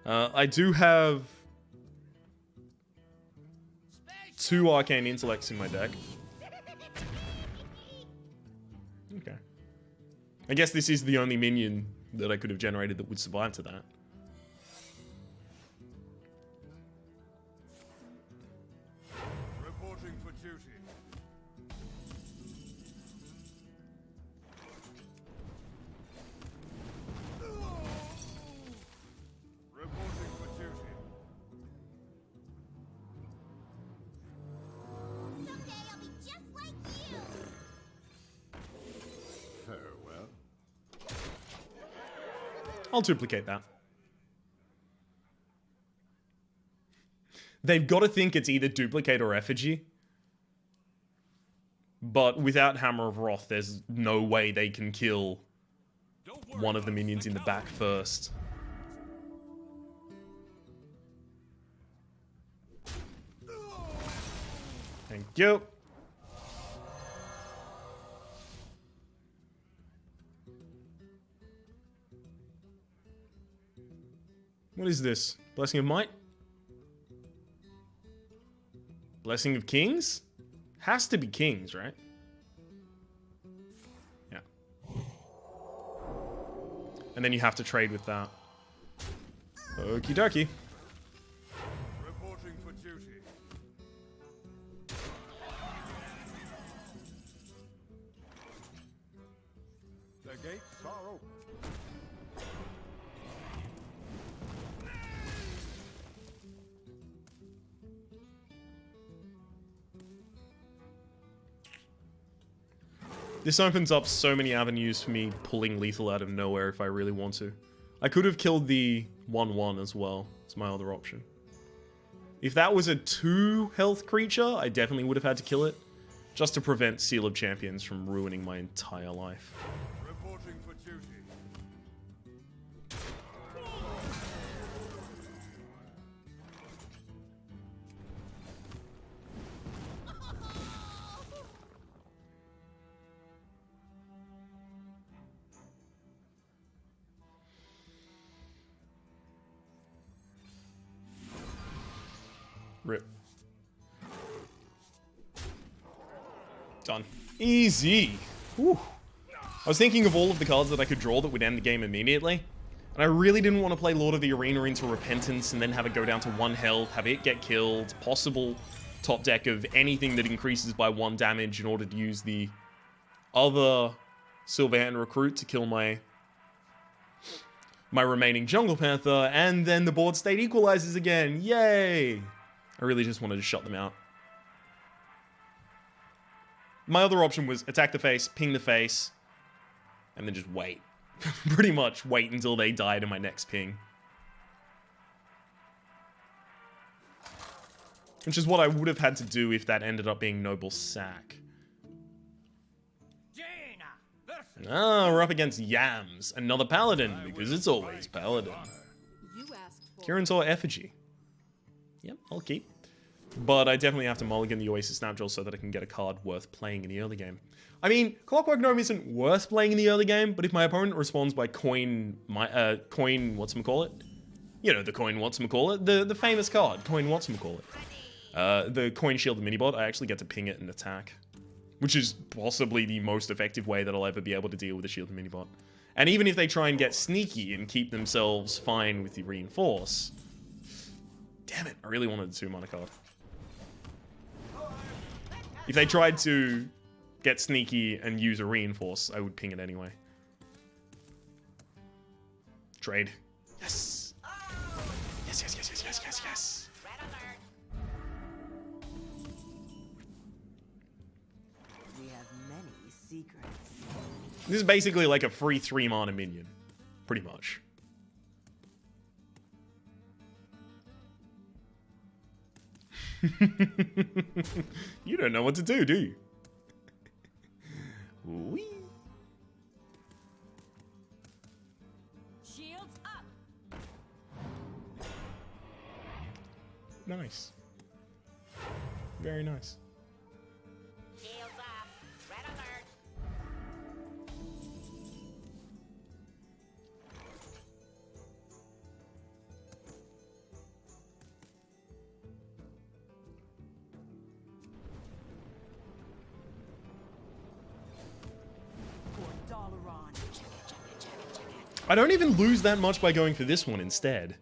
I do have 2 Arcane Intellects in my deck. Okay. I guess this is the only minion that I could have generated that would survive to that. Reporting for duty. Reporting for duty. Someday I'll be just like you. Farewell. I'll duplicate that. They've got to think it's either duplicate or effigy. But without Hammer of Wrath, there's no way they can kill one of the minions in the back first. Thank you. What is this? Blessing of Might? Blessing of Kings? Has to be Kings, right? Yeah. And then you have to trade with that. Okie dokie. Reporting for duty. The gates are open. This opens up so many avenues for me pulling lethal out of nowhere if I really want to. I could have killed the 1/1 as well. It's my other option. If that was a 2 health creature, I definitely would have had to kill it. Just to prevent Seal of Champions from ruining my entire life. Reporting for duty. Rip. Done. Easy. Whew. I was thinking of all of the cards that I could draw that would end the game immediately. And I really didn't want to play Lord of the Arena into Repentance and then have it go down to 1 health, have it get killed, possible top deck of anything that increases by 1 damage in order to use the other Silverhand Recruit to kill my remaining Jungle Panther, and then the board state equalizes again. Yay! I really just wanted to shut them out. My other option was attack the face, ping the face, and then just wait. Pretty much wait until they die to my next ping. Which is what I would have had to do if that ended up being Noble Sack. Ah, we're up against Yams, another Paladin, because it's always Paladin. You asked for Kirintor Effigy. Yep, I'll keep. But I definitely have to mulligan the Oasis Snapjaw so that I can get a card worth playing in the early game. I mean, Clockwork Gnome isn't worth playing in the early game, but if my opponent responds by coin whatchamacallit? You know, the coin whatchamacallit? The famous card, coin whatchamacallit. The coin shield minibot, I actually get to ping it and attack. Which is possibly the most effective way that I'll ever be able to deal with the shield minibot. And even if they try and get sneaky and keep themselves fine with the reinforce... Damn it, I really wanted the 2-mana card. If they tried to get sneaky and use a reinforce, I would ping it anyway. Trade. Yes! Yes, yes, yes, yes, yes, yes, yes! We have many secrets. This is basically like a free 3-mana minion. Pretty much. You don't know what to do you? Whee. Shields up. Nice. Very nice. Shields up. Red alert. For Dalaran. I don't even lose that much by going for this one instead.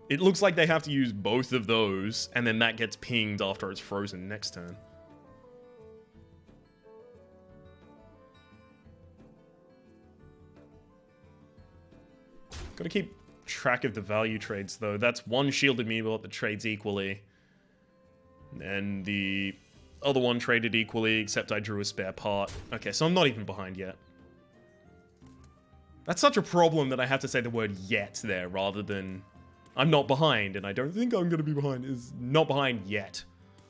It looks like they have to use both of those, and then that gets pinged after it's frozen next turn. Gotta keep track of the value trades, though. That's 1 shielded Meatbot that trades equally. And the other one traded equally, except I drew a spare part. Okay, so I'm not even behind yet. That's such a problem that I have to say the word yet there, rather than I'm not behind, and I don't think I'm gonna be behind. Is not behind yet.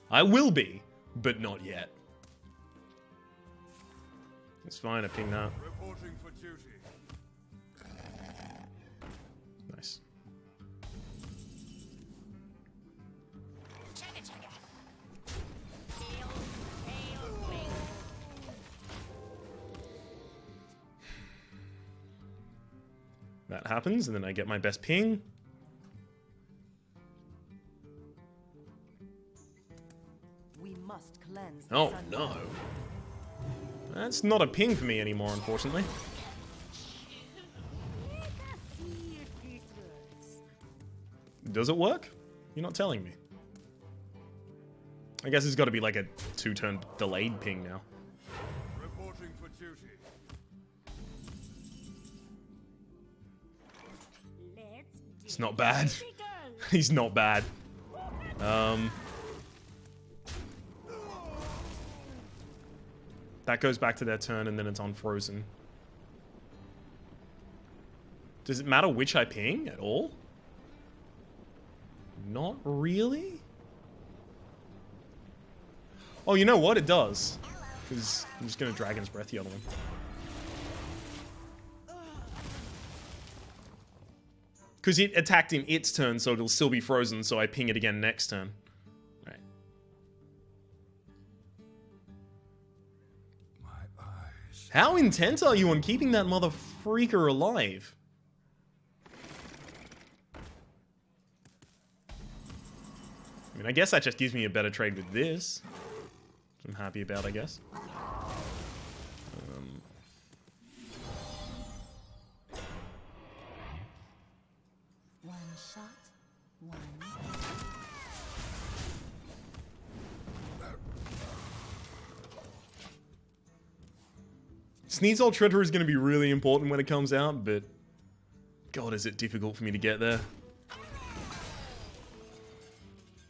I will be, but not yet. It's fine, I ping that. Reporting for duty. Nice. That happens, and then I get my best ping. We must cleanse the Oh sun. no. That's not a ping for me anymore, unfortunately. Does it work? You're not telling me. I guess it's got to be like a 2-turn delayed ping now. Reporting for duty. It's not bad. He's not bad. That goes back to their turn and then it's unfrozen. Does it matter which I ping at all? Not really? Oh, you know what? It does. Because I'm just going to Dragon's Breath the other one. Because it attacked in its turn, so it'll still be frozen, so I ping it again next turn. Right. My eyes. How intent are you on keeping that mother freaker alive? I mean, I guess that just gives me a better trade with this. Which I'm happy about, I guess. One shot, one. Sneasel Treader is going to be really important when it comes out, but God, is it difficult for me to get there.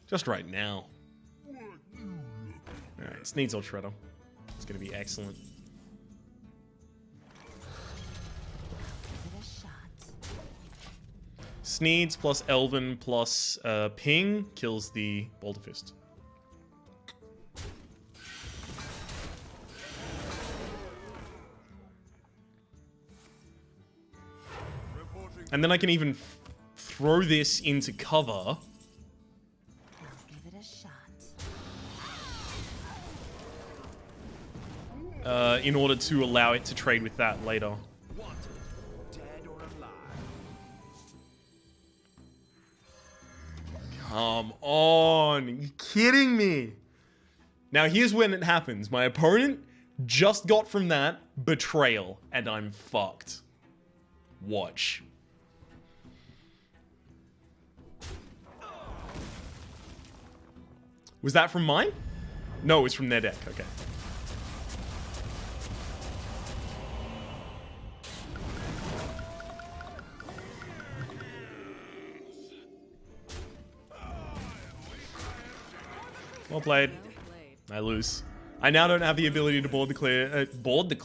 Just right now. Alright, Sneasel Treader. It's going to be excellent. Give it a shot. Sneeds plus Elven plus Ping kills the Boulder Fist. And then I can even throw this into cover. I'll give it a shot. In order to allow it to trade with that later. Wanted, dead or alive. Come on. Are you kidding me? Now here's when it happens. My opponent just got from that Betrayal, and I'm fucked. Watch. Was that from mine? No, it was from their deck. Okay. Well played. I lose. I now don't have the ability to board the clear. Board the